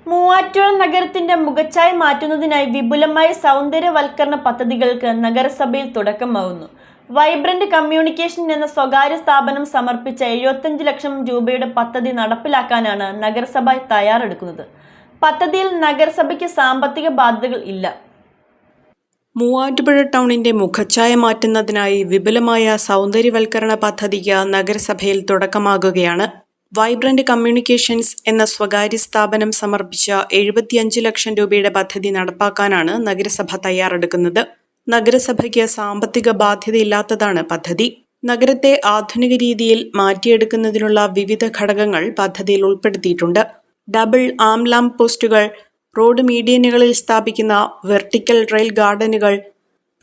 മൂവാറ്റുപുഴ നഗരത്തിന്റെ മുഖച്ഛായ മാറ്റുന്നതിനായി വിപുലമായ സൗന്ദര്യവൽക്കരണ പദ്ധതികൾക്ക് നഗരസഭയിൽ തുടക്കമാവുന്നു. വൈബ്രന്റ് കമ്മ്യൂണിക്കേഷൻ എന്ന സ്വകാര്യ സ്ഥാപനം സമർപ്പിച്ച 75 ലക്ഷം രൂപയുടെ പദ്ധതി നടപ്പിലാക്കാനാണ് നഗരസഭ തയ്യാറെടുക്കുന്നത്. പദ്ധതിയിൽ നഗരസഭയ്ക്ക് സാമ്പത്തിക ബാധ്യതകൾ ഇല്ല. മൂവാറ്റുപുഴ ടൗണിന്റെ മുഖച്ഛായ മാറ്റുന്നതിനായി വിപുലമായ സൗന്ദര്യവൽക്കരണ പദ്ധതിക്ക് നഗരസഭയിൽ തുടക്കമാകുകയാണ്. വൈബ്രന്റ് കമ്മ്യൂണിക്കേഷൻസ് എന്ന സ്വകാര്യ സ്ഥാപനം സമർപ്പിച്ച 75 ലക്ഷം രൂപയുടെ പദ്ധതി നടപ്പാക്കാനാണ് നഗരസഭ തയ്യാറെടുക്കുന്നത്. നഗരസഭയ്ക്ക് സാമ്പത്തിക ബാധ്യതയില്ലാത്തതാണ് പദ്ധതി. നഗരത്തെ ആധുനിക രീതിയിൽ മാറ്റിയെടുക്കുന്നതിനുള്ള വിവിധ ഘടകങ്ങൾ പദ്ധതിയിൽ ഉൾപ്പെടുത്തിയിട്ടുണ്ട്. ഡബിൾ ആം ലാമ്പ് പോസ്റ്റുകൾ, റോഡ് മീഡിയനുകളിൽ സ്ഥാപിക്കുന്ന വെർട്ടിക്കൽ റെയിൽ ഗാർഡനുകൾ,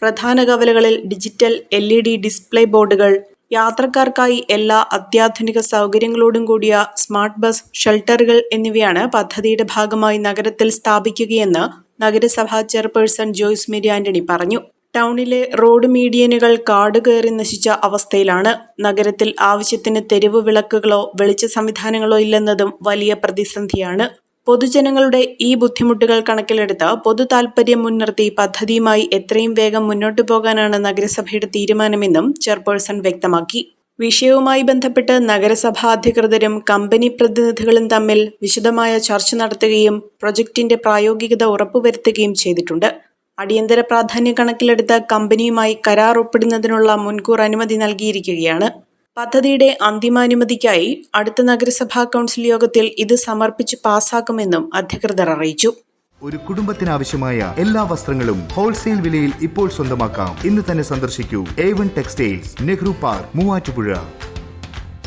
പ്രധാന കവലകളിൽ ഡിജിറ്റൽ LED ഡിസ്പ്ലേ ബോർഡുകൾ, യാത്രക്കാർക്കായി എല്ലാ അത്യാധുനിക സൗകര്യങ്ങളോടും കൂടിയ സ്മാർട്ട് ബസ് ഷെൽട്ടറുകൾ എന്നിവയാണ് പദ്ധതിയുടെ ഭാഗമായി നഗരത്തിൽ സ്ഥാപിക്കുകയെന്ന് നഗരസഭാ ചെയർപേഴ്സൺ ജോയ്സ് മേരി ആന്റണി പറഞ്ഞു. ടൗണിലെ റോഡ് മീഡിയനുകൾ കാടുകയറി നശിച്ച അവസ്ഥയിലാണ്. നഗരത്തിൽ ആവശ്യത്തിന് തെരുവ് വിളക്കുകളോ വെളിച്ച സംവിധാനങ്ങളോ ഇല്ലെന്നതും വലിയ പ്രതിസന്ധിയാണ്. പൊതുജനങ്ങളുടെ ഈ ബുദ്ധിമുട്ടുകൾ കണക്കിലെടുത്ത് പൊതു താൽപര്യം മുൻനിർത്തി പദ്ധതിയുമായി എത്രയും വേഗം മുന്നോട്ടു പോകാനാണ് നഗരസഭയുടെ തീരുമാനമെന്നും ചെയർപേഴ്സൺ വ്യക്തമാക്കി. വിഷയവുമായി ബന്ധപ്പെട്ട് നഗരസഭാ അധികൃതരും കമ്പനി പ്രതിനിധികളും തമ്മിൽ വിശദമായ ചർച്ച നടത്തുകയും പ്രൊജക്ടിന്റെ പ്രായോഗികത ഉറപ്പുവരുത്തുകയും ചെയ്തിട്ടുണ്ട്. അടിയന്തര പ്രാധാന്യം കണക്കിലെടുത്ത് കമ്പനിയുമായി കരാർ ഒപ്പിടുന്നതിനുള്ള മുൻകൂർ അനുമതി നൽകിയിരിക്കുകയാണ്. പദ്ധതിയുടെ അന്തിമാനുമതിക്കായി അടുത്ത നഗരസഭാ കൗൺസിൽ യോഗത്തിൽ ഇത് സമർപ്പിച്ച് പാസാക്കുമെന്നും അധികൃതർ അറിയിച്ചു. ഒരു കുടുംബത്തിനാവശ്യമായ എല്ലാ വസ്ത്രങ്ങളും ഹോൾസെയിൽ വിലയിൽ ഇപ്പോൾ സ്വന്തമാക്കാം. ഇന്ന് തന്നെ സന്ദർശിക്കൂ A1 textiles, Nehru park, Muvattupuzha.